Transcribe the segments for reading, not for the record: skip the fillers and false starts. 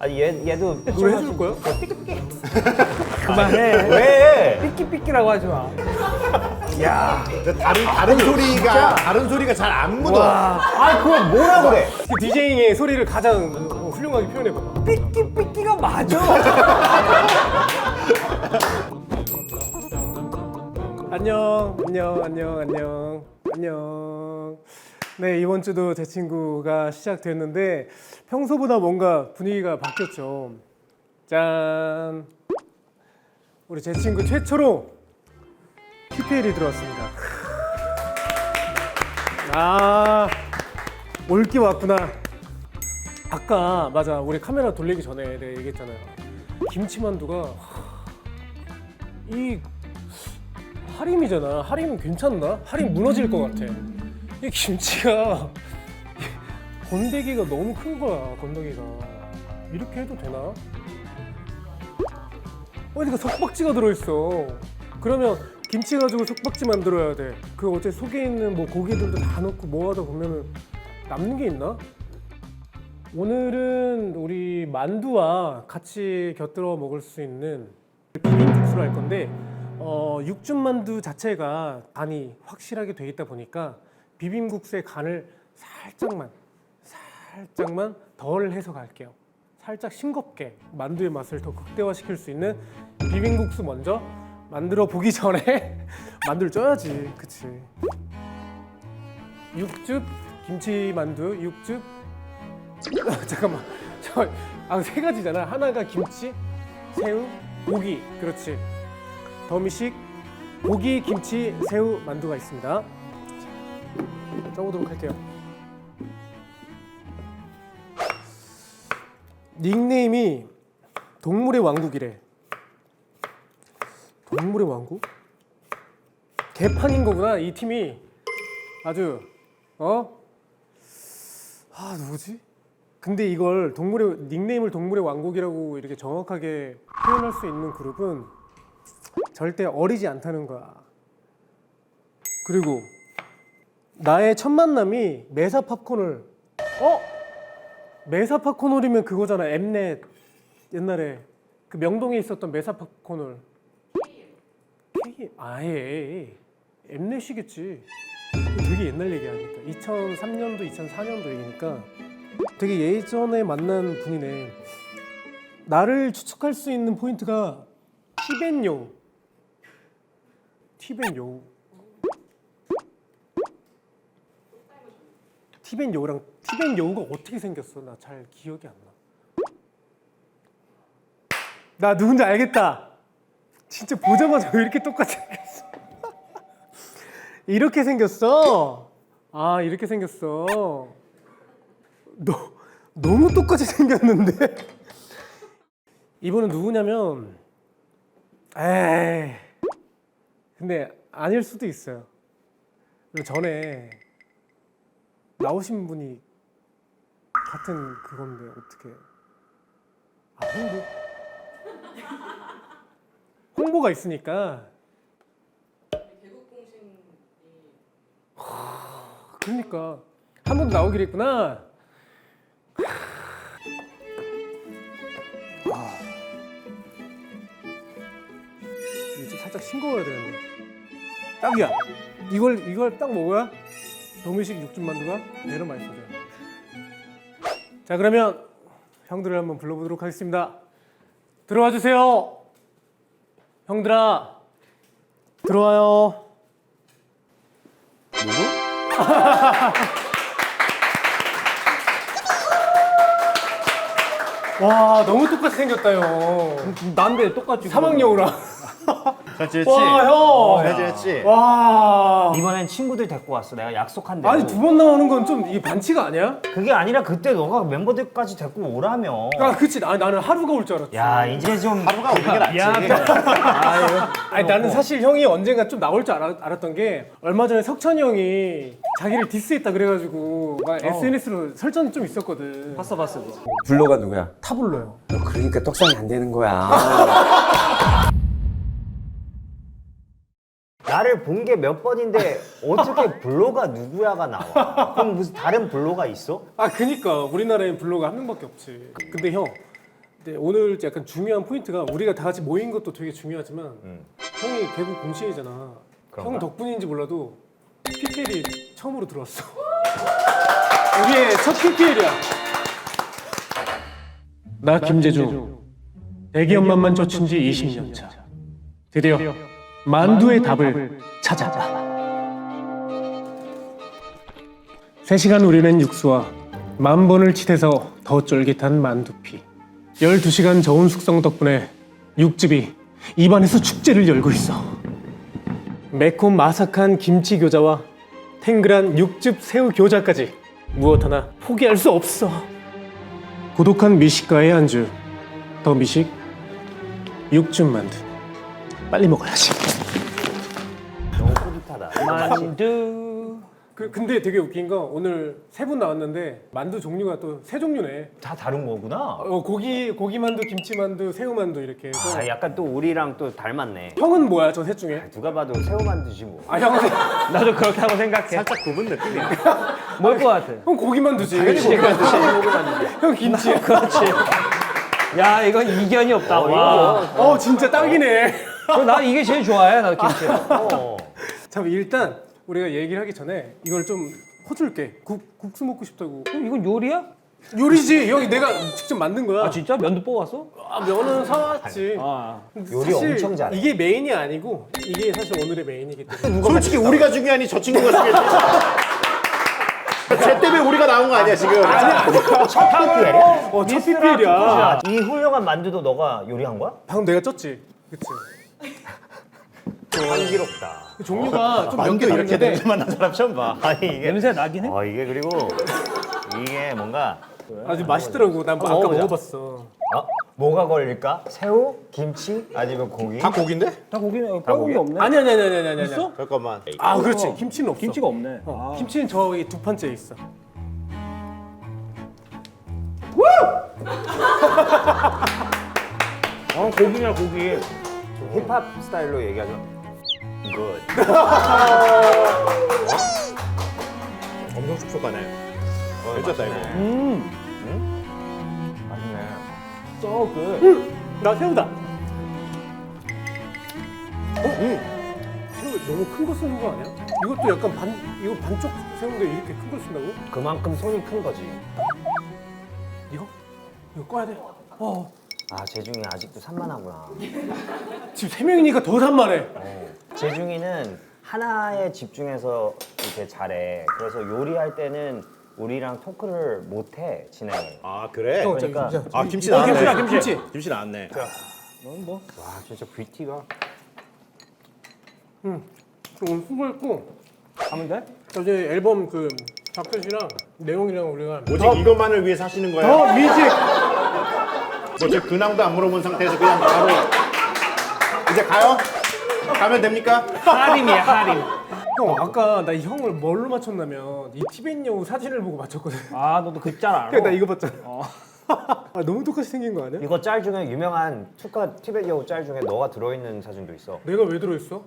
아니 얘도 노래 해줄 거야? 그만해. 왜? 삐끼삐끼라고 하지 마. 야, 다른 소리가 잘 안 묻어. 아 그걸 뭐라 그래? 디제잉의 소리를 가장 훌륭하게 표현해봐. 삐끼삐끼가 맞아. 안녕. 네, 이번 주도 제 친구가 시작됐는데 평소보다 뭔가 분위기가 바뀌었죠. 짠! 우리 제 친구 최초로 PPL이 들어왔습니다. 아, 올게 왔구나. 아까 맞아, 우리 카메라 돌리기 전에 내가 얘기했잖아요. 김치만두가 이 하림이잖아. 하림 괜찮나? 하림 무너질 것 같아. 이 김치가 건더기가 너무 큰 거야. 건더기가 이렇게 해도 되나? 그러니까 석박지가 들어있어. 그러면 김치 가지고 석박지 만들어야 돼. 그 어째 속에 있는 뭐 고기들도 다 넣고 뭐 하다 보면은 남는 게 있나? 오늘은 우리 만두와 같이 곁들여 먹을 수 있는 비빔국수를 할 건데 육즙만두 자체가 간이 확실하게 돼 있다 보니까 비빔국수의 간을 살짝만 덜 해서 갈게요. 살짝 싱겁게 만두의 맛을 더 극대화시킬 수 있는 비빔국수 먼저 만들어 보기 전에 만두를 쪄야지, 그치? 육즙, 김치만두, 육즙. 잠깐만, 세 가지잖아. 하나가 김치, 새우, 고기. 그렇지. 더미식 고기, 김치, 새우 만두가 있습니다. 자, 쪄보도록 할게요. 닉네임이 동물의 왕국이래. 동물의 왕국? 개판인 거구나. 이 팀이 아주 누구지? 근데 이걸 닉네임을 동물의 왕국이라고 이렇게 정확하게 표현할 수 있는 그룹은 절대 어리지 않다는 거야. 그리고 나의 첫 만남이 메사 팝콘을 메사 팝콘홀이면 그거잖아. 엠넷 옛날에 그 명동에 있었던 메사 팝콘홀. 아예 엠넷이겠지. 되게 옛날 얘기하니까 2003년도 2004년도 얘기니까 되게 예전에 만난 분이네. 나를 추측할 수 있는 포인트가 티벤 여우랑 티벤 여우가 어떻게 생겼어? 나 잘 기억이 안 나. 나 누군지 알겠다. 진짜 보자마자 왜 이렇게 똑같이 생겼어? 이렇게 생겼어? 아, 이렇게 생겼어. 너무 똑같이 생겼는데? 이분은 누구냐면 근데 아닐 수도 있어요. 전에 나오신 분이 같은 그건데 어떻게? 홍보가 있으니까. 개국 공신이 그러니까 한 번도 나오기로 했구나. 이게 좀 살짝 싱거워야 되는데. 딱이야. 이걸 딱 먹어야 도미식 육즙만두가 매력 맛있어져요. 자, 그러면 형들을 한번 불러보도록 하겠습니다. 들어와 주세요. 형들아, 들어와요. 누구? 와, 너무 똑같이 생겼다, 형. 난데 똑같지. 사막여우랑. 잘 지냈지? 와, 형. 잘 지냈지? 와. 이번엔 친구들 데리고 왔어. 내가 약속한 대로. 아니, 두 번 나오는 건 좀 이게 반치가 아니야? 그게 아니라 그때 너가 멤버들까지 데리고 오라며. 아, 그치. 나는 하루가 올 줄 알았지. 야, 이제 좀 하루가 오는 게 낫지. 아니, 나는 사실 형이 언젠가 좀 나올 줄 알았던 게 얼마 전에 석천이 형이 자기를 디스했다 그래가지고 막 SNS로 설전이 좀 있었거든. 봤어. 블로가 누구야? 타블로요. 너 그러니까 떡상이 안 되는 거야. 나를 본 게 몇 번인데 어떻게 블로가 누구야가 나와? 그럼 무슨 다른 블로가 있어? 아, 그니까 우리나라엔 블로가 한 명밖에 없지. 근데 형, 네, 오늘 약간 중요한 포인트가 우리가 다 같이 모인 것도 되게 중요하지만 형이 개국 공신이잖아. 그런가? 형 덕분인지 몰라도 PPL이 처음으로 들어왔어. 우리의 첫 PPL이야. 나 김재중 대기업만만 쫓은 지 20년 차. 드디어 만두의 답을 찾았다. 3시간 우리는 육수와 10,000번을 치대서 더 쫄깃한 만두피. 12시간 저온 숙성 덕분에 육즙이 입안에서 축제를 열고 있어. 매콤 마삭한 김치 교자와 탱글한 육즙 새우 교자까지 무엇 하나 포기할 수 없어. 고독한 미식가의 안주, 더 미식 육즙 만두. 빨리 먹어야지. 너무 뿌듯하다. 만두. 근데 되게 웃긴 거 오늘 3분 나왔는데 만두 종류가 또 3종류네. 다 다른 거구나. 고기 만두, 김치 만두, 새우 만두 이렇게 해서. 아, 약간 또 우리랑 또 닮았네. 형은 뭐야 저 셋 중에? 누가 봐도 새우만두지 뭐. 아 형은 나도 그렇다고 생각해. 살짝 굽은 느낌이야. 뭘 것 같아? 형 고기 만두지. 형 김치야. 그렇지. 야, 이건 이견이 없다. 와. 진짜 딱이네. 나 이게 제일 좋아해, 나 김치. 어. 자 일단 우리가 얘기를 하기 전에 이걸 좀 퍼줄게. 국수 먹고 싶다고. 이건 요리야? 요리지. 형이 내가 직접 만든 거야. 아, 진짜? 면도 뽑았어? 면은 사왔지. 아. 요리 사실 엄청 잘해. 이게 메인이 아니고 이게 사실 오늘의 메인이기 때문에. 솔직히 우리가 중요하니 저 친구가 중요해. 쟤 때문에 우리가 나온 거 아니야 지금? 첫 PPL이야? 첫 PPL이야. 이 훌륭한 만두도 너가 요리한 거야? 방금 내가 쪘지. 그치. 향기롭다. 그 종류가 좀 몇 만두 개 이렇게 다른데 냄새 만난 사람 처음 봐. 아니 이게 냄새 나긴 해? 이게 그리고 이게 뭔가 아주 맛있더라고. 난 아까 먹어보자. 먹어봤어. 뭐가 걸릴까? 새우, 김치, 아니면 고기? 다 고기인데? 다 고기네. 고기? 뼈고기 없네. 아니. 있어? 잠깐만. 아 그렇지. 김치는 없어. 김치가 없네. 아. 김치는 저기 두 판째 있어. 고기냐, 고기. 좀 힙합 스타일로 얘기하죠. 굿. 엄청 촉촉하네. 미쳤다 이거. 맛있네. 썩을. 나 새우다. 새우 너무 큰 거 쓰는 거 아니야? 이것도 약간 이거 반쪽 새우인데 이렇게 큰 걸 쓴다고? 그만큼 손이 큰 거지. 이거 꺼야 돼. 아 재중이 아직도 산만하구나. 지금 3명이니까 더 산만해. 재중이는 하나에 집중해서 이렇게 잘해. 그래서 요리할 때는 우리랑 토크를 못해 진행을. 아 그래? 그러니까 아 김치 나왔네. 김치. 김치 나왔네. 와 진짜 뷰티가. 좀 수고했고 하면 돼? 나중에 앨범 그 자켓이랑 내용이랑 우리가 오직 이것만을 위해 사시는 거예요? 더 미직. 뭐제 근황도 안 물어본 상태에서 그냥 바로 이제 가요? 가면 됩니까? 하림이야, 하림. 형 아까 나 이 형을 뭘로 맞췄냐면 이 티벳 여우 사진을 보고 맞췄거든. 아, 너도 글자를 알아? 나 이거 봤잖아. 아 너무 똑같이 생긴 거 아니야? 이거 짤 중에 유명한 투카 티벳 여우 짤 중에 너가 들어있는 사진도 있어. 내가 왜 들어있어?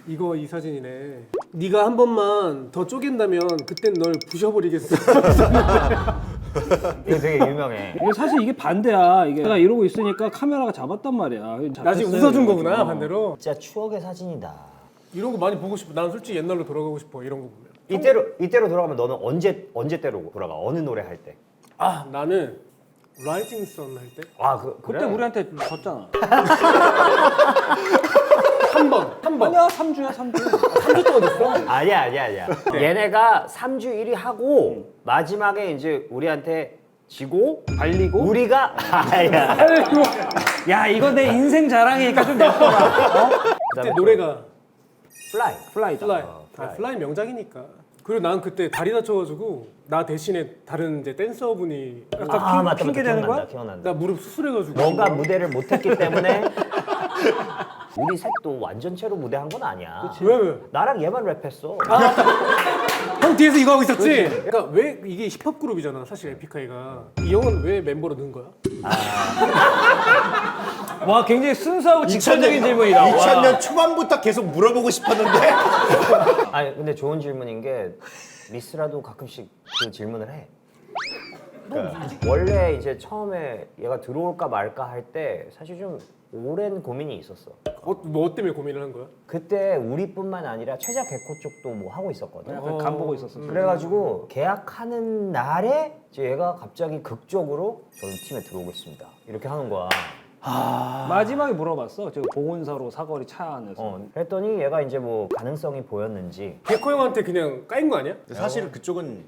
이거 이 사진이네. 네가 한 번만 더 쪼갠다면 그땐 널 부셔버리겠어. 이거 되게 유명해. 이게 사실 이게 반대야. 이게 내가 이러고 있으니까 카메라가 잡았단 말이야. 나 지금 웃어준 거구나 반대로. 진짜 추억의 사진이다. 이런 거 많이 보고 싶어. 난 솔직히 옛날로 돌아가고 싶어. 이런 거 보면. 이때로 돌아가면 너는 언제 때로 돌아가? 어느 노래 할 때? 아 나는 라이징 선 할 때. 아 그때 그래? 우리한테 졌잖아. 한 번. 아니야, 3주야, 3주. 3주 동안 됐어? 아니야. 얘네가 3주 1위 하고 마지막에 이제 우리한테 지고 발리고. 우리가 아야. 야, 이거 내 인생 자랑이니까 좀 냅둬라. 그때 노래가 플라이. 플라이다. 플라이. 플라이. 플라이 명작이니까. 그리고 난 그때 다리 다쳐가지고 나 대신에 다른 이제 댄서분이 아 맞다. 핑계 대는 거야? 기억난다. 나 무릎 수술해가지고. 너가 무대를 못했기 때문에 우리 셋도 완전체로 무대한 건 아니야. 왜? 나랑 얘만 랩했어. 형 뒤에서 이거 하고 있었지? 그러니까 왜 이게 힙합 그룹이잖아 사실 에픽하이가. 이 형은 왜 멤버로 넣은 거야? 와, 굉장히 순수하고 직설적인 질문이다. 2000년 초반부터 계속 물어보고 싶었는데 아니 근데 좋은 질문인 게 리스라도 가끔씩 그 질문을 해. 원래 이제 처음에 얘가 들어올까 말까 할 때 사실 좀 오랜 고민이 있었어. 뭐 때문에 고민을 한 거야? 그때 우리뿐만 아니라 최자 개코 쪽도 뭐 하고 있었거든. 약간 간 보고 있었어. 그래가지고 계약하는 날에 이제 얘가 갑자기 극적으로 저는 팀에 들어오겠습니다 이렇게 하는 거야. 마지막에 물어봤어. 저 보건사로 사거리 차 안에서. 그랬더니 얘가 이제 뭐 가능성이 보였는지 개코 형한테 그냥 까인 거 아니야? 사실 그쪽은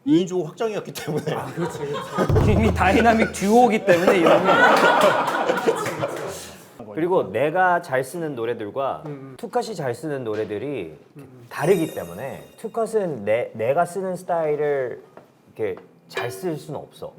2인조 확정이었기 때문에. 그렇지 그렇지. 이미 다이나믹 듀오기 때문에 이름이. 그리고 내가 잘 쓰는 노래들과 투컷이 잘 쓰는 노래들이 다르기 때문에 투컷은 내가 쓰는 스타일을 이렇게 잘 쓸 수는 없어.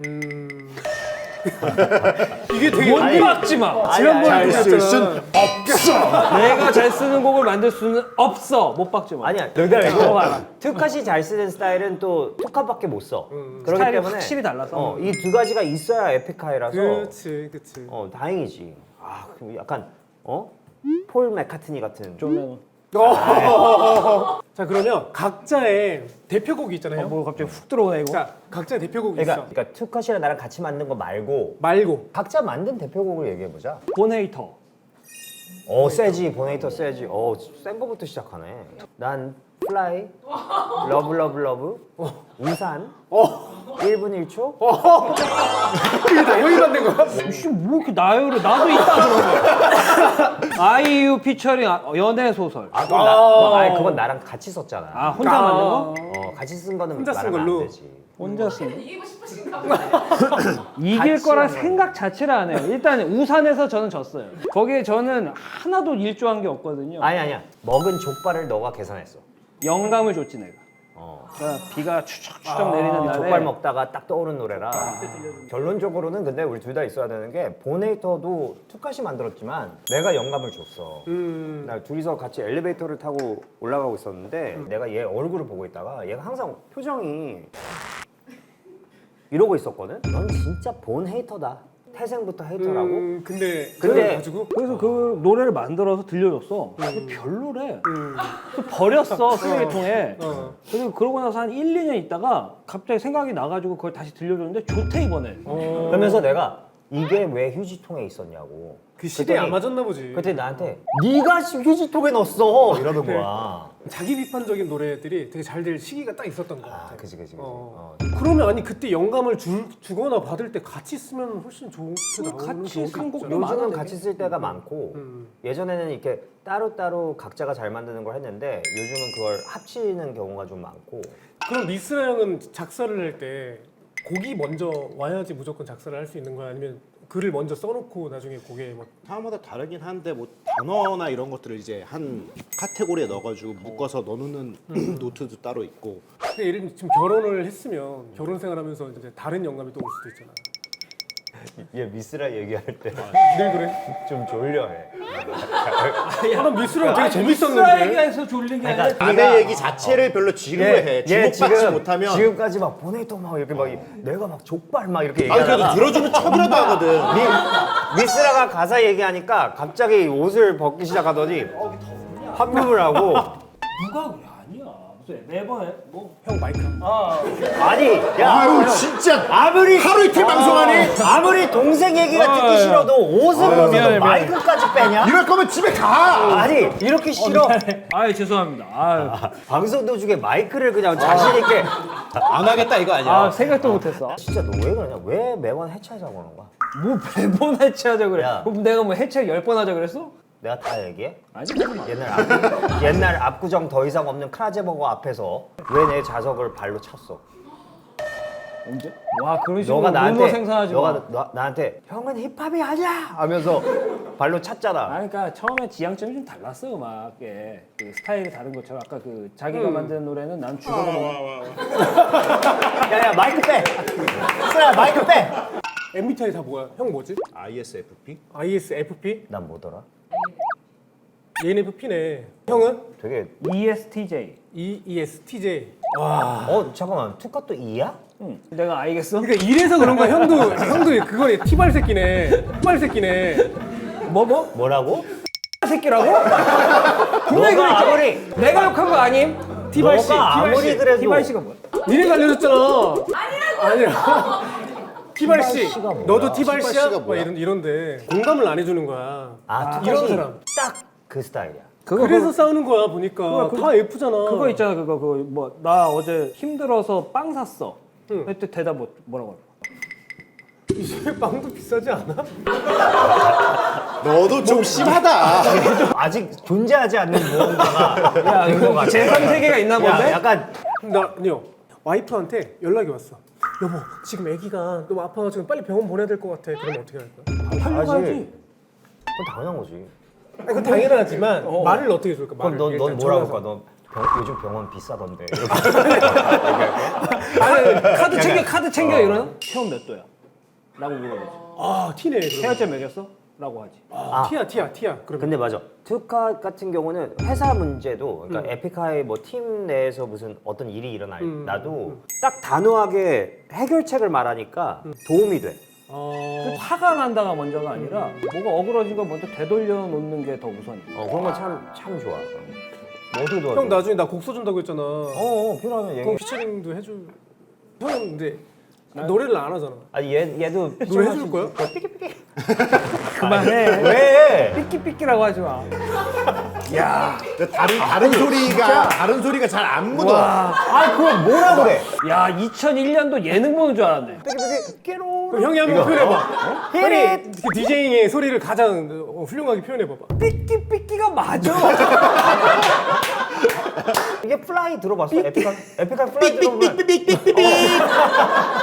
이게 되게 못 박지 마. 지난번에 잘쓸 순 그랬잖아. 내가 잘 쓰는 곡을 만들 수는 없어. 못 박지 마. 아니야, 농담이고 투컷이 잘 쓰는 스타일은 또 투컷밖에 못 써. 그렇기 스타일이 때문에 확실히 달라서. 이 두 가지가 있어야 에픽하이라서 그렇지. 다행이지. 그럼 약간 폴 맥카트니 같은 좀 자 그러면 각자의 대표곡이 있잖아요. 뭐 갑자기 훅 들어오네 이거. 자 각자의 대표곡이 그러니까 투컷이랑 나랑 같이 만든 거 말고 말고 각자 만든 대표곡을 얘기해 보자. 보네이터. 세지 보네이터 세지. 센 거부터 시작하네. 난 플라이, 러브 러브 러브, 우산, 1분 1초. 이게 다 형이 만든 거야? 씨, 뭐 이렇게 나열을 나도 있다 그러면. 아이유 피처링 연애 소설. 그건 나랑 같이 썼잖아. 아 혼자 만든 거? 같이 쓴 거는 혼자 쓴 말하면 안 걸로? 되지. 혼자 쓴 거? 이기고 싶으신가 봐요. 이길 같이 거라 하는 생각 자체를 안 해요. 일단 우산에서 저는 졌어요. 거기에 저는 하나도 일조한 게 없거든요. 아니야. 먹은 족발을 너가 계산했어. 영감을 줬지 내가. 그러니까 비가 추적추적 내리는 날에 족발 먹다가 딱 떠오른 노래라. 결론적으로는 근데 우리 둘 다 있어야 되는 게 보네이터도 투컷이 만들었지만 내가 영감을 줬어. 나 둘이서 같이 엘리베이터를 타고 올라가고 있었는데 내가 얘 얼굴을 보고 있다가 얘가 항상 표정이 이러고 있었거든. 넌 진짜 본 헤이터다. 태생부터 헤이터라고. 근데 근데 그래서 그 노래를 만들어서 들려줬어. 근데 별로래. 또 버렸어 쓰레기통에. 그리고 그러고 나서 한 1, 2년 있다가 갑자기 생각이 나가지고 그걸 다시 들려줬는데 좋대 이번에. 그러면서 내가 이게 왜 휴지통에 있었냐고. 그 시대에 안 그랬더니- 맞았나 보지. 그때 나한테 네가 휴지통에 넣었어 이러는 거야. 자기 비판적인 노래들이 되게 잘 될 시기가 딱 있었던 것 같아. 그지. 그러면 아니 그때 영감을 주거나 받을 때 같이 쓰면 훨씬 좋게 나오는 같이 경우도 산 곡도 있잖아. 많아. 요즘은 되게. 같이 쓸 때가 많고 예전에는 이렇게 따로따로 각자가 잘 만드는 걸 했는데 요즘은 그걸 합치는 경우가 좀 많고. 그럼 미스라 형은 작사를 할 때 곡이 먼저 와야지 무조건 작사를 할 수 있는 거야? 아니면 글을 먼저 써놓고 나중에 곡에 뭐 사람마다 다르긴 한데 뭐 단어나 이런 것들을 이제 한 카테고리에 넣어가지고 묶어서 넣는 노트도 따로 있고. 근데 예를 들면 지금 결혼을 했으면 결혼 생활하면서 이제 다른 영감이 또 올 수도 있잖아. 얘 미스라 얘기할 때 늘 그래? 좀 졸려해. 난 미스랑 되게 미스라 재밌었는데. 얘기해서 졸린 게 아니라 남의 얘기 자체를 별로 지루해. 주목받지 못하면. 지금까지 막 보네이터 막 이렇게 막 내가 막 족발 막 이렇게 아니 그래도 얘기하다가 들어주면 척이라도 하거든. 미스라가 가사 얘기하니까 갑자기 옷을 벗기 시작하더니 환불을 하고 누가 그래? 아니야. 무슨 매번 뭐 형 마이크. 아니 야 아유 진짜 아무리 하루 이틀 방송하니? 아무리 동생 얘기가 듣기 싫어도 옷을 벗어도 미안해. 마이크까지 빼냐? 이럴 거면 집에 가. 아니 이렇게 싫어. 아유 죄송합니다. 아유. 방송 도중에 마이크를 그냥 자신 있게. 안 하겠다 이거 아니야. 아 생각도 못했어. 진짜 너 왜 그러냐? 왜 매번 해체하자고 그러는 거야? 뭐 매번 해체하자 그래. 야. 그럼 내가 뭐 해체 10번 하자 그랬어? 내가 다 얘기해? 아니 하지 마. 옛날 압구정 더 이상 없는 크라제버거 앞에서 왜 내 자석을 발로 찼어? 언제? 와 그런 식으로 너가 루머 나한테 생산하지 마. 나한테 형은 힙합이 아니야 하면서 발로 찼잖아. 아니, 그러니까 처음에 지향점이 좀 달랐어 음악에 그 스타일이 다른 것처럼 아까 그 자기가 만든 노래는 난 죽어도 야야 마이크 빼. 그래 마이크 빼. MBTI 다 뭐야? 형 뭐지? ISFP? ISFP? 난 뭐더라? ENFP네. 형은? 되게 ESTJ. ESTJ. 잠깐만 투컷도 E야? 응. 내가 알겠어? 그러니까 이래서 그런 거야. 형도 그거네. 티발 새끼네. 티발 새끼네. 뭐라고? 새끼라고? 너가 아무리 내가 욕한 거 아님? 티발 씨. 너가 아무리 그래도 티발 씨가 뭐야? 니네가 알려줬잖아. 아니라고! 아니야. 티발씨, 티발씨가 뭐야? 너도 티발씨야? 티발씨가 막 뭐야? 이런데 공감을 안 해주는 거야. 아, 이런 사람. 딱 그 스타일이야. 그래서 싸우는 거야 보니까. 다 F잖아. 그거 있잖아 그거 뭐 나 어제 힘들어서 빵 샀어. 응. 그때 대답 뭐라고 할까? 이제 빵도 비싸지 않아? 너도 좀 심하다. 아직 존재하지 않는 무언가가 된것 같아. 제3세계가 있나 본데? 야, 약간 나요 와이프한테 연락이 왔어. 여보 지금 아기가 너무 아파가지고 빨리 병원 보내야 될 것 같아. 그러면 어떻게 할 거야? 하려고 하지. 하지. 그건 당연한 거지. 아니, 그건 당연하지만 말을 어떻게 줄까? 그럼 말을 넌 일단 뭐라고 전화해서. 할까? 너 요즘 병원 비싸던데. 이렇게. 카드 챙겨 이러나? 체온 몇 도야? 라고 물어보지. 아 티네. 그러면. 해열제 먹였어? 라고 하지. 아, 티야. 그러면 근데 맞아. 투카 같은 경우는 회사 문제도 그러니까 에픽하이 뭐 팀 내에서 무슨 어떤 일이 일어날 나도 딱 단호하게 해결책을 말하니까 도움이 돼. 그 화가 난다가 먼저가 아니라 뭐가 어그러진 걸 먼저 되돌려 놓는 게 더 우선이야. 그런 건 참 좋아. 뭐 어떻게 도와줘? 형 나중에 나 곡 써준다고 했잖아. 필요하면 그럼 얘기. 피처링도 해줘. 형은 근데 노래를 안 하잖아. 아니 얘도 노래 해줄 거야? 그만해. 왜? 삐끼삐끼라고 하지 마. 다른 소리가 잘 안 묻어. 아 그걸 뭐라 그래? 야 2001년도 예능 보는 줄 알았네. 그럼 형이 한번 표현해봐. 형이 DJ의 소리를 가장 훌륭하게 표현해봐봐. 삐끼삐끼가 맞아. 이게 플라이 들어봤어? 에픽하이 플라이 들어보면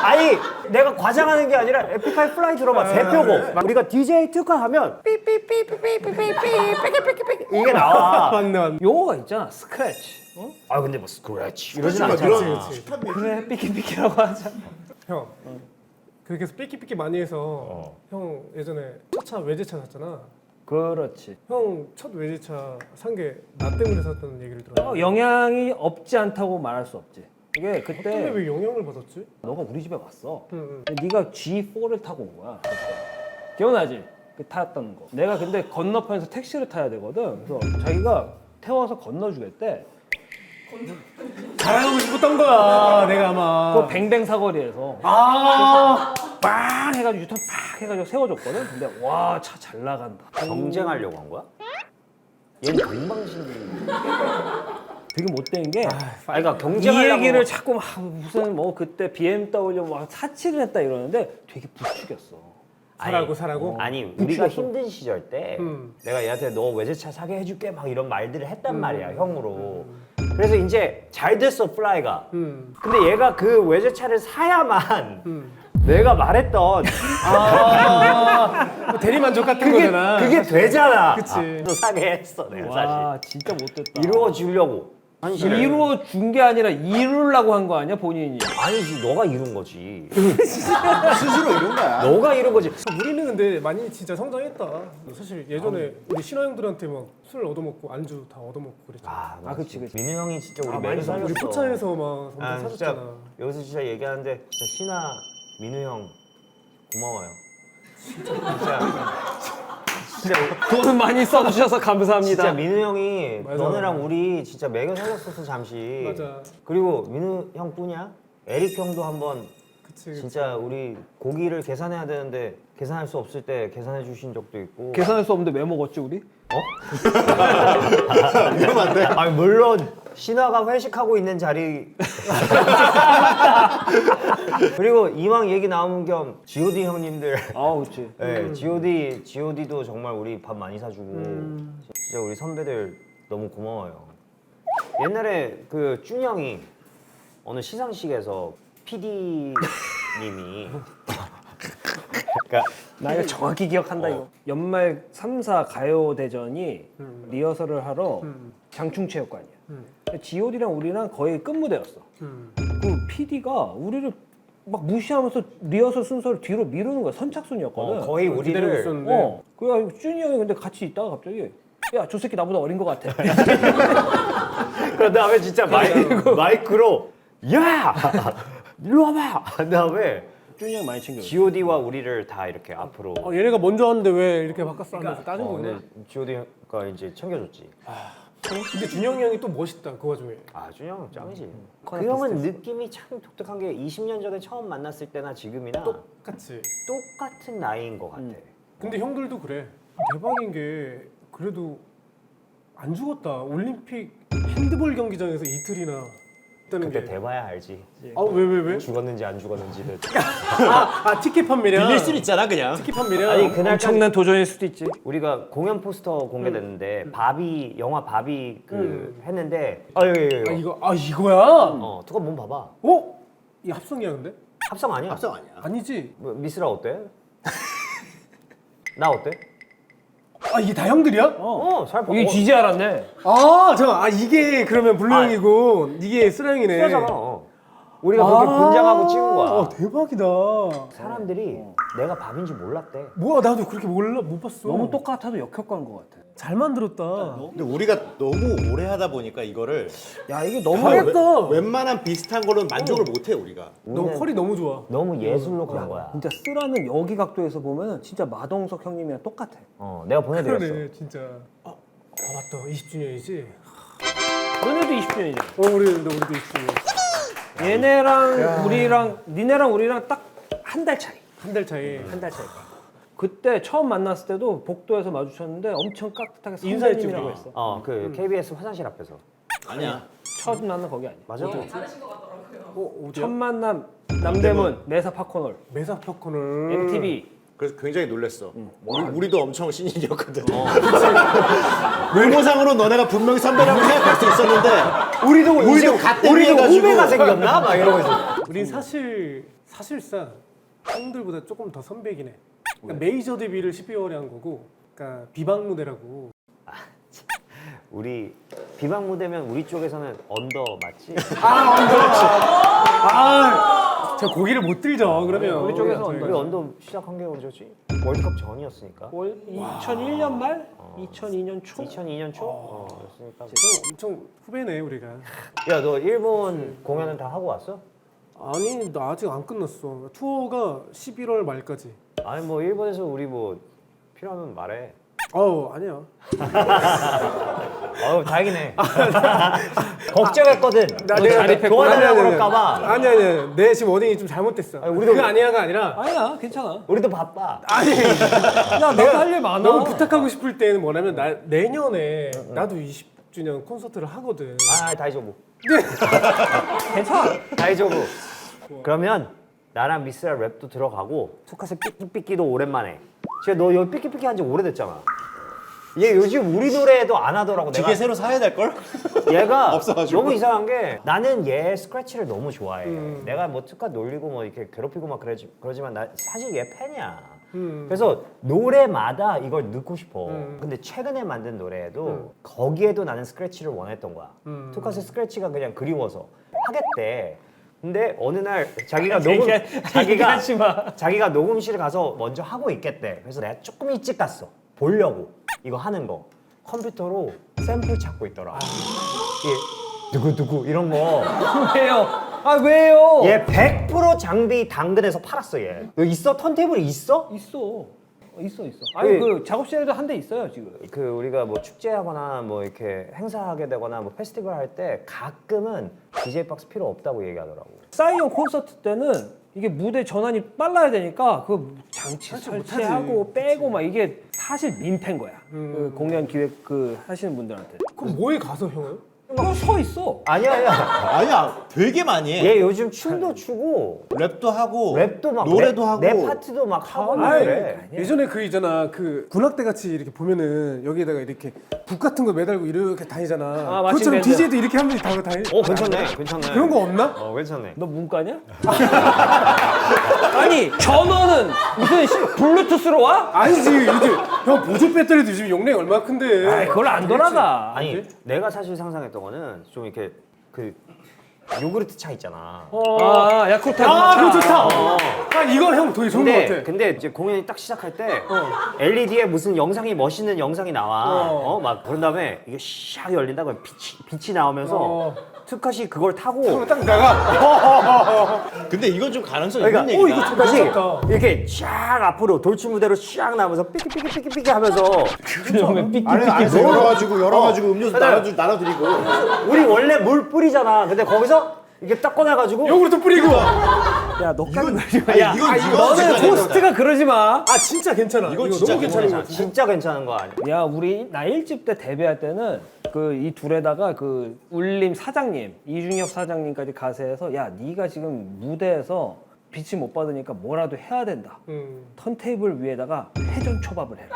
아니 내가 과장하는 게 아니라 에픽하이 플라이 들어봐. 대표곡. 우리가 DJ 투카 하면 삐삐삐삐삐삐삐삐삐삐삐삐 이게 나와. 맞네. 용어가 있잖아. 스크래치. 어? 아 근데 뭐 스크래치 이러진 그렇지만 않잖아. 그런 그래 삐끼삐끼라고 하자. 형 그렇게 해서 삐끼삐끼 많이 해서 형 예전에 첫 차 외제차 샀잖아. 그렇지. 형 첫 외제차 산 게 나 때문에 샀다는 얘기를 들었어. 영향이 없지 않다고 말할 수 없지. 이게 근데 그때 왜 영향을 받았지? 너가 우리 집에 왔어. 응. 근데 네가 G4를 타고 온 거야. 그때. 기억나지? 그 탔던 거. 내가 근데 건너편에서 택시를 타야 되거든. 그래서 자기가 태워서 건너주겠대. 자랑하고 싶었던 거야. 내가 아마. 그 뱅뱅 사거리에서 아. 빵 해가지고 유턴 팍 해가지고 세워줬거든. 근데 와 차 잘 나간다. 경쟁하려고 한 거야? 얘는 동방신기. 되게 못된 게 그러니까 이 경쟁하려고. 얘기를 자꾸 막 무슨 뭐 그때 BMW 막 사치를 했다 이러는데 되게 부추겼어. 사라고. 아니 우리가 힘든 시절 때 음. 내가 얘한테 너 외제차 사게 해줄게 막 이런 말들을 했단 말이야 형으로. 그래서 이제 잘 됐어 플라이가. 근데 얘가 그 외제차를 사야만 내가 말했던 뭐 대리만족 같은 거잖아. 그게 되잖아. 그치. 너 사게 했어 내가 와 사실. 진짜 못됐다. 이루어 주려고. 현실을. 이루어 준 게 아니라 이루려고 한 거 아니야 본인이? 아니지 너가 이룬 거지. 스스로 이런 거야. 너가 이룬 거지. 우리는 근데 많이 진짜 성장했다. 사실 예전에 우리 신화 형들한테 막 술 얻어먹고 안주 다 얻어먹고 그랬잖아. 아 그치. 민우 형이 진짜 우리 많이 매를 살렸어. 우리 포차에서 막 엄청 진짜 사줬잖아. 여기서 진짜 얘기하는데 진짜 신하 민우 형 고마워요. 진짜 돈 많이 써주셔서 감사합니다. 진짜 민우 형이 맞아. 너네랑 우리 진짜 매겨 살렸었어 잠시. 맞아. 그리고 민우 형뿐이야? 에릭 형도 한번 그치. 진짜 우리 고기를 계산해야 되는데 계산할 수 없을 때 계산해 주신 적도 있고. 계산할 수 없는데 왜 먹었지 우리? 위험한데. 아니 물론 신화가 회식하고 있는 자리. 그리고 이왕 얘기 나온 겸 G.O.D 형님들. 아 그렇지. 네, G.O.D도 정말 우리 밥 많이 사주고 진짜 우리 선배들 너무 고마워요. 옛날에 그 준이 형이 어느 시상식에서 PD님이 그러니까 나 이거 정확히 기억한다 이거. 연말 3사 가요대전이 리허설을 하러 장충체육관이야. G.O.D랑 우리랑 거의 끝무대였어. 그 PD가 우리를 막 무시하면서 리허설 순서를 뒤로 미루는 거야. 선착순이었거든. 거의 기다리고 우리를 있었는데. 그래 준이 형이 근데 같이 있다가 갑자기 야 저 새끼 나보다 어린 것 같아. 그런 다음에 진짜 마이크로 야 일로 와봐. 그 다음에 준이 형 많이 챙겨줘. G.O.D와 우리를 다 이렇게 앞으로. 얘네가 먼저 하는데 왜 이렇게 바꿨어 하면서 따진 거구나. 근데 G.O.D가 이제 챙겨줬지. 근데 준영이 형이 또 멋있다 그 와중에. 아 준영 짱이지. 커나 그 형은 느낌이 참 독특한 게 20년 전에 처음 만났을 때나 지금이나 똑같이. 똑같은 나이인 것 같아. 근데 형들도 그래. 대박인 게 그래도 안 죽었다. 올림픽 핸드볼 경기장에서 이틀이나 있다는 그때 게. 대봐야 알지. 왜? 죽었는지 안 죽었는지를. 티켓 판매량. 빌릴 수는 있잖아 그냥. 티켓 판매량. 아니 그날까지 엄청난 도전일 수도 있지. 우리가 공연 포스터 공개됐는데 바비 영화 바비 그 했는데 여기. 이거야? 두가 몸 봐봐. 어? 이 합성이야 근데? 합성 아니야? 합성 아니야. 아니지. 뭐, 미스라 어때? 나 어때? 이게 다 형들이야? 잘 봐. 이게 쥐지 않았네. 이게 그러면 블루 형이고 이게 쓰라 형이네. 쓰라잖아. 우리가 그렇게 분장하고 찍은 거야. 대박이다. 사람들이 내가 밥인 줄 몰랐대. 뭐야 나도 그렇게 몰라 못 봤어. 너무 똑같아도 역효과인 것 같아. 잘 만들었다. 근데 우리가 너무 오래 하다 보니까 이거를 야 이게 너무 잘했다. 웬만한 비슷한 거는 만족을 못해 우리가. 너 우리는 컬이 너무 좋아. 너무 예술로 그런 거야. 진짜 쓰라는 여기 각도에서 보면 진짜 마동석 형님이랑 똑같아. 내가 보내드렸어. 그러네 진짜. 맞다 20주년이지. 너네도 20주년이잖아. 우리도 20주년. 얘네랑 우리랑 니네랑 우리랑 딱 한 달 차이. 한 달 차이. 한 달 차이. 그때 처음 만났을 때도 복도에서 마주쳤는데 엄청 깍듯하게 인사했지, 선배님이라고 우리가. 했어. 그 KBS 화장실 앞에서. 아니야. 첫 만난 거기 아니야. 맞아. 다르신 것 같더라고요. 첫 만남 남대문 메사 팝콘홀 매사 팝콘을. MTV. 그래서 굉장히 놀랬어. 우리도 엄청 신인이었거든. 외모상으로 너네가 분명히 선배라고 생각할 수 있었는데 우리도 갓데뷔해가지고 후배가 생겼나? 막 이러고 있어. 우린 사실상 형들보다 조금 더 선배긴 해. 그러니까 메이저 데뷔를 12월에 한 거고, 그러니까 비방 무대라고. 우리 비방 무대면 우리 쪽에서는 언더 맞지? 제가 고기를 못 들죠. 그러면 우리 쪽에서 저희가. 우리 언더 시작한 게 언제지? 월드컵 전이었으니까. 2001년 말? 2002년 초? 2002년 초? 였으니까. 엄청 후배네 우리가. 야, 너 일본 공연은 다 하고 왔어? 아니 나 아직 안 끝났어. 투어가 11월 말까지. 아니 뭐 일본에서 우리 뭐 필요하면 말해. 아니야. 다행이네. 걱정했거든. 너 자립했구나. 도와달라고 그럴까봐. 아니. 내 지금 워딩이 좀 잘못됐어. 우리도- 그게 아니야가 아니라 아니야 괜찮아. 우리도 바빠. 야 내가 할 일 많아. 너무 부탁하고 싶을 때는 뭐냐면 내년에 나도 20주년 콘서트를 하거든. 다이조부. 괜찮아. 다이조부. 그러면 나랑 미스라 랩도 들어가고 투카스 삐끼삐끼도 오랜만에. 지금 너 여기 삐끼삐끼 한 지 오래됐잖아. 얘 요즘 우리 노래도 안 하더라고. 기계 새로 사야 될 걸? 얘가 없어가지고. 너무 이상한 게 나는 얘 스크래치를 너무 좋아해. 내가 뭐 특가 놀리고 뭐 이렇게 괴롭히고 막 그러지만 나 사실 얘 팬이야. 그래서 노래마다 이걸 넣고 싶어. 근데 최근에 만든 노래에도 거기에도 나는 스크래치를 원했던 거야. 투카스 스크래치가 그냥 그리워서 하겠대. 근데 어느 날 자기가 자기가 녹음실 가서 먼저 하고 있겠대. 그래서 내가 조금 일찍 갔어. 보려고 이거 하는 거 컴퓨터로 샘플 찾고 있더라. 이게 누구 이런 거. 왜요? 왜요? 얘 100% 장비 당근에서 팔았어 얘. 너 있어? 턴테이블이 있어? 있어. 아니 그- 그 작업실에도 한 대 있어요 지금. 그 우리가 뭐 축제하거나 뭐 이렇게 행사하게 되거나 뭐 페스티벌 할 때 가끔은 DJ 박스 필요 없다고 얘기하더라고. 사이언 콘서트 때는 이게 무대 전환이 빨라야 되니까 그 장치 설치하고 빼고 막 이게 사실 민폐인 거야. 그 공연 기획 그 하시는 분들한테. 그럼 뭐에 가서 형은? 그거 서 있어. 아니야. 아니야 되게 많이 해. 얘 요즘 춤도 추고 랩도 하고 랩도 막 노래도 하고 내 파트도 막 하고 아이, 그래. 예전에 그 있잖아 그 군악대 같이 이렇게 보면은 여기에다가 이렇게 북 같은 거 매달고 이렇게 다니잖아. 마침 그것처럼 밴드. DJ도 이렇게 한 번씩 다니. 괜찮네. 그런 거 없나? 괜찮네. 너 문과냐? 아니 전원은 무슨 블루투스로 와? 아니지 요즘 형 보조 배터리도 요즘 용량이 얼마나 큰데. 그걸 안 돌아가. 아니 내가 사실 상상했던 거는 좀 이렇게 그 요구르트 차 있잖아. 아 야쿠르트. 아, 그거 좋다. 아, 이건 형 되게 좋은 것 같아. 근데 이제 공연이 딱 시작할 때 LED에 무슨 영상이 멋있는 영상이 나와. 막 그런 다음에 이게 샥 열린다 그러면 빛이 나오면서 투컷이 그걸 타고 딱 나가. 근데 이건 좀 가능성이 그러니까 있는 얘기다. 투컷이 좋다. 이렇게 샥 앞으로 돌출 무대로 샥 나오면서 삐끼삐끼삐끼삐끼 하면서 그러면 삐. 안에 안에서 열어가지고 음료수 나눠드리고. 우리 원래 물 뿌리잖아. 근데 거기서 이게 딱 꺼내가지고 요구르트 뿌리고. 야 너까지 그러지 마. 야 이건 너는 호스트가 그러지 마. 아, 진짜 괜찮아. 이거 진짜 너무 괜찮은 거 괜찮아. 같아. 진짜 괜찮은 거 아니야? 야 우리 나 1집 때 데뷔할 때는 그 이 둘에다가 그 울림 사장님 이중엽 사장님까지 가세해서 야 네가 지금 무대에서 빛이 못 받으니까 뭐라도 해야 된다. 턴테이블 위에다가 회전 초밥을 해라.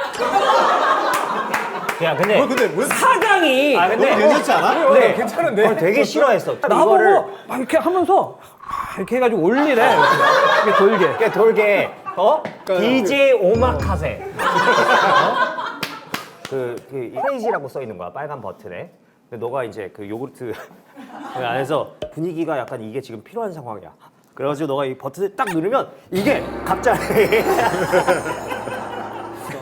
야 근데 근데 왜 사장이 아 근데 너무 괜찮지 않아? 근데 괜찮은데? 그걸 되게 싫어했어. 나보고 막 이렇게 하면서 이렇게 해가지고 올리래. 이렇게 돌게. 이렇게 돌게 DJ 오마카세 그 크레이지라고 써 있는 거야 빨간 버튼에. 근데 너가 이제 그 요구르트 그 안에서 분위기가 약간 이게 지금 필요한 상황이야. 그래가지고 너가 이 버튼을 딱 누르면 이게 갑자기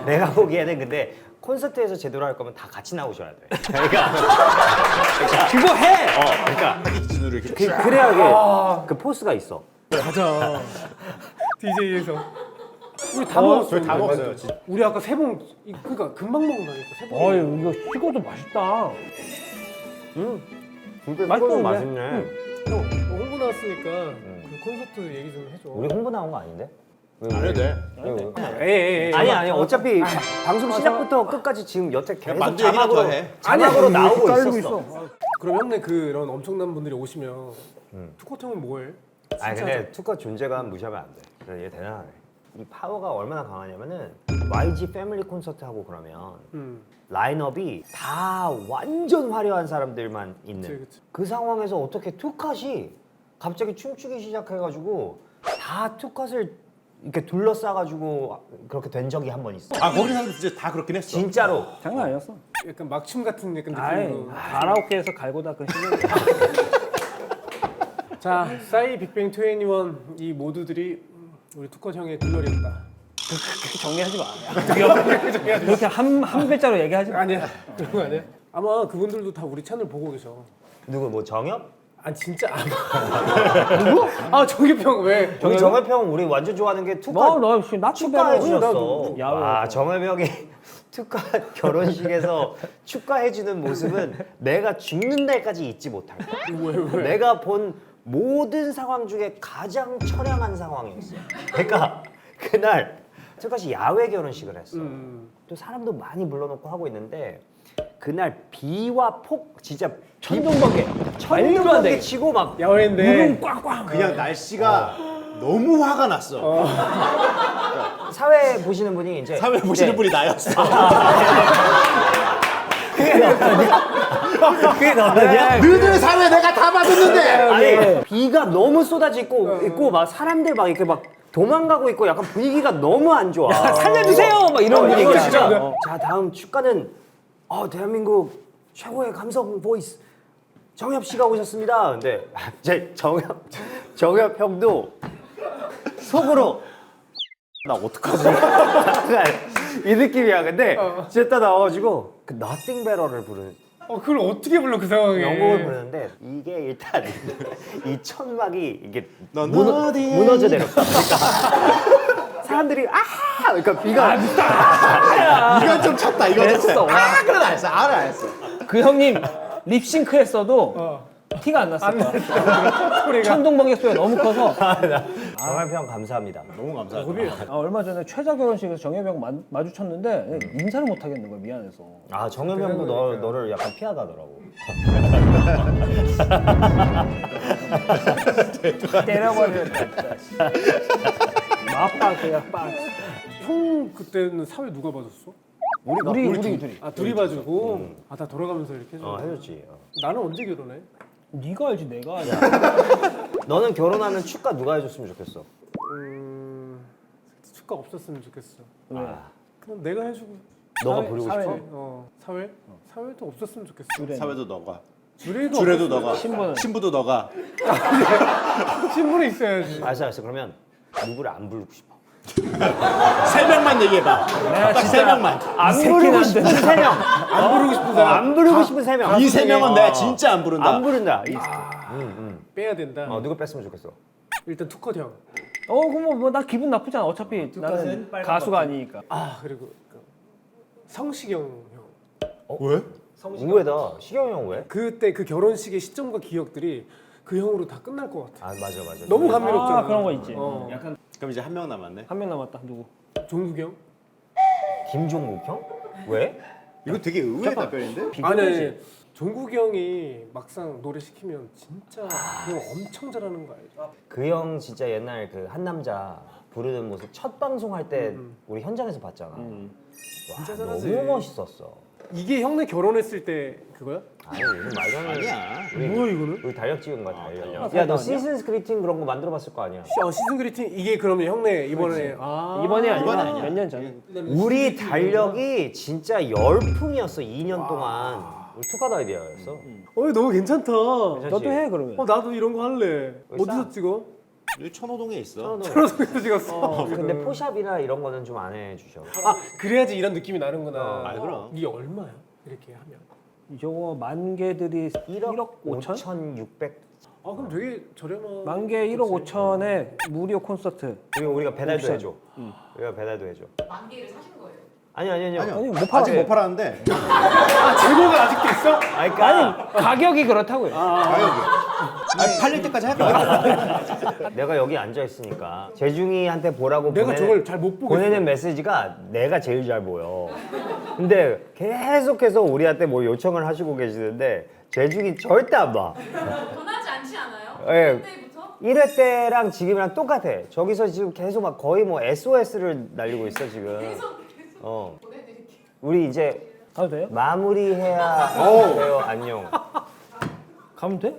내가 보기에는 근데 콘서트에서 제대로 할 거면 다 같이 나오셔야 돼. 그러니까 그거 해. 그러니까 기준으로 이렇게 그래야 이게 그 포스가 있어. 맞아. DJ에서. 우리 다 먹었어. 저희 다 근데. 먹었어요, 진짜. 우리 아까 세 봉, 그러니까 금방 먹는다니까. 세 봉. 어이 이거 식어도 맛있다. 진짜 맛있던데? 맛있네. 형, 너 홍보 나왔으니까 그 콘서트 얘기 좀 해줘. 우리 홍보 나온 거 아닌데? 안 해도 돼. 에이. 아니 어차피 방송 시작부터 끝까지 지금 여태 계속 만두 얘기나 더 해. 자막으로 나오고 깔리고 있었어. 그럼 형네 그런 엄청난 분들이 오시면 투컷 형은 뭐해? 아니 근데 투컷 존재감 무시하면 안 돼. 그래 얘 대단하네. 이 파워가 얼마나 강하냐면은 YG 패밀리 콘서트 하고 그러면 라인업이 다 완전 화려한 사람들만 있는 그치. 그 상황에서 어떻게 투컷이 갑자기 춤추기 시작해가지고 다 투컷을 이렇게 둘러싸가지고 그렇게 된 적이 한 번 있어. 아 거기 사람들 진짜 다 그렇긴 했어. 진짜로. 장난 아니었어. 약간 막춤 같은 약간 아이 느낌으로. 가라오케에서 갈고 닦은 시절. 자, 싸이 빅뱅 21 이 모두들이 우리 투컷 형의 글러리였다. 그렇게 정리하지 마. 그렇게 한 글자로 얘기하지 마. 아니야, 그런 거 아니야? 아마 그분들도 다 우리 채널 보고 계셔. 누구 뭐 정엽? 아 진짜 누구? 아 정엽 형 왜? 우리 정엽 형 우리 완전 좋아하는 게 투컷 나 축가해 주셨어. 야외. 와 정엽 형이 축가 결혼식에서 축가해 주는 모습은 내가 죽는 날까지 잊지 못할 거야. 왜? 내가 본 모든 상황 중에 가장 처량한 상황이었어. 그러니까 그날 투컷이 야외 결혼식을 했어. 또 사람도 많이 불러놓고 하고 있는데 그날 비와 폭 진짜 천둥번개. 천둥번개 치고 막 야외인데. 꽝꽝. 그냥 날씨가 너무 화가 났어. 사회 보시는 분이 이제 사회 보시는 이제 분이 나였어. 그게 너냐? 너희들 사회 내가 다 봐줬는데. 아니 비가 너무 쏟아지고 있고 막 사람들 막 이렇게 막 도망가고 있고 약간 분위기가 너무 안 좋아. 살려주세요. 막 이런 이거 분위기야. 진짜. 자 다음 축가는 대한민국 최고의 감성 보이스 정엽 씨가 오셨습니다. 근데 이제 정엽 형도 속으로 나 어떡하지? 이 느낌이야. 근데 진짜 딱 나와가지고 그 Nothing Better를 부르는 그걸 어떻게 불러 그 상황에? 영곡을 부르는데 이게 일단 이 천막이 이게 넌 어디에 무너져 내렸다. 그러니까 사람들이 그러니까 비가 이건 좀 찼다. 이거 됐어. 좀 찼다. 그건 알았어. 알았어. 그 형님 립싱크 했어도 티가 안 났을 거야. 소리가. 천둥번개 소리가 너무 커서. 정엽 형 감사합니다. 너무 감사합니다. 얼마 전에 최자 결혼식에서 정엽이 형 마주쳤는데 인사를 못 하겠는 거야. 미안해서. 정엽 형도 너를 약간 피하다더라고. 때려버렸다. 맞박 그냥 빡. 형 그때는 사회 누가 봐줬어? 우리 둘이. 아 둘이 봐주고 다 돌아가면서 이렇게 해줘. 해줬지. 나는 언제 결혼해? 네가 알지 내가 알지. 너는 결혼하면 축가 누가 해줬으면 좋겠어? 축가 없었으면 좋겠어. 왜? 그럼 내가 해주고. 너가 사회- 부르고 사회, 싶어? 사회? 사회도 없었으면 좋겠어. 그래. 사회도 너가. 주례도 너가. 신부도 너가. 신분이 있어야지. 알았어. 그러면 누구를 안 부르고 싶어? 세 명만 얘기해봐. 딱 세 명만. 안 부르고 싶은 3명. 안 부르고 싶은 사람. 안 부르고 싶은 3명. 이 세 명은 내가 진짜 안 부른다. 안 부른다. 빼야 된다. 누구 뺐으면 좋겠어? 일단 투컷 형. 그럼 뭐 나 기분 나쁘지 않아. 어차피 나는 가수가 아니니까. 아 그리고 그 성시경 형. 왜? 의외다. 시경이 형 왜? 그때 그 결혼식의 시점과 기억들이 그 형으로 다 끝날 것 같아. 아 맞아. 너무 감미롭잖아. 그런 거 있지. 약간 그럼 이제 한 명 남았네. 한 명 남았다. 누구? 종국 형? 김종국 형? 왜? 이거 되게 의외의 답변인데? 아니 종국 형이 막상 노래 시키면 진짜 그 형 엄청 잘하는 거 알죠? 그 형 진짜 옛날 그 한 남자 부르는 모습 첫 방송할 때 우리 현장에서 봤잖아. 와, 진짜 잘하지. 너무 멋있었어. 이게 형네 결혼했을 때 그거야? 아니 이건 말도 안 돼. 아니야. 뭐야 이거는? 우리 달력 찍은 거야 달력. 달력. 야 너 시즌 스크립팅 그런 거 만들어봤을 거 아니야. 시즌 그리팅 이게 그러면 형네 이번에 이번이 아니라 이번이 아니야. 몇 년 전. 우리 달력이 진짜 열풍이었어 2년 동안. 우리 투카드 아이디어였어. 너무 괜찮다. 너도 해 그러면. 나도 이런 거 할래. 어디서 찍어? 여기 천호동에 있어. 천호동에서 찍었어. 근데 포샵이나 이런 거는 좀 안 해주셔. 그래야지 이런 느낌이 나는구나. 아, 그럼. 이게 얼마야? 이렇게 하면. 저거 만 개들이 1억 5천? 5,600. 그럼 되게 저렴한. 만 개 1억 5천에 무료 콘서트. 그리고 우리가 배달도 옵션. 해줘. 우리가 배달도 해줘. 만 개를 사신 거예요? 아니요. 아니 못 팔아. 아직 못 팔았는데. 재고가 아직도 있어? 그러니까 가격이 그렇다고요. 아니, 팔릴 때까지 할 거야. 내가 여기 앉아 있으니까 재중이한테 보라고 내가 저걸 잘 못 보겠어. 보내는 메시지가 내가 제일 잘 보여. 근데 계속해서 우리한테 뭐 요청을 하시고 계시는데 재중이 절대 안 봐. 변하지 않지 않아요? 예. 그때부터? 1회 때랑 지금이랑 똑같아. 저기서 지금 계속 막 거의 뭐 SOS를 날리고 있어 지금. 계속 보내드릴게요. 우리 이제 가도 돼요? 마무리해야 돼요. 안녕. 가면 돼?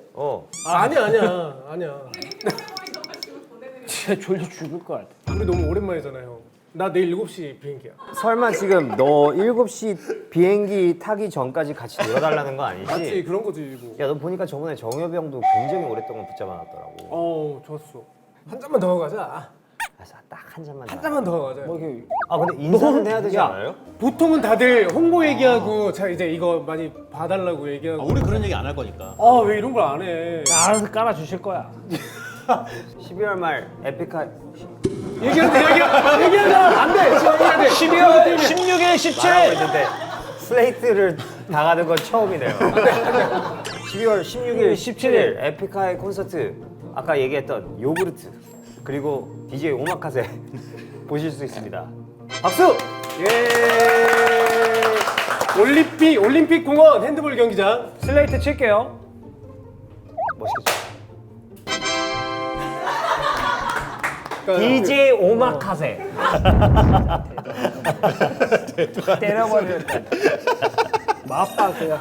아니야. 잊어버리셔가지고 보내드릴게요. 진짜 졸려 죽을 것 같아. 우리 너무 오랜만이잖아요. 나 내일 7시 비행기야. 설마 지금 너 7시 비행기 타기 전까지 같이 놀아달라는 거 아니지? 맞지? 그런 거지 뭐. 야 너 보니까 저번에 정엽이 형도 굉장히 오랫동안 붙잡아놨더라고. 좋았어. 한 잔만 더 가자. 그래서 딱 한 잔만 한 더. 잔만 더 가자. 뭐 이렇게 근데 인사는 해야 되지 않아요? 보통은 다들 홍보 얘기하고 자 이제 이거 많이 봐달라고 얘기하고. 우리 그런 얘기 안 할 거니까. 왜 이런 걸 안 해? 알아서 깔아 주실 거야. 12월 말 에픽하 얘기하자. 안 돼. 지금 얘기해야 돼. 12월 16일 말하고 17일. 있는데 슬레이트를 당하는 건 처음이네요. 12월 16일, 17일 에픽하이 콘서트 아까 얘기했던 요구르트 그리고 DJ 오마카세 보실 수 있습니다. 박수! 올림픽 공원 핸드볼 경기장. 슬레이트 칠게요. 멋있겠죠? DJ 오마카세 때려버렸다. 마파 그냥.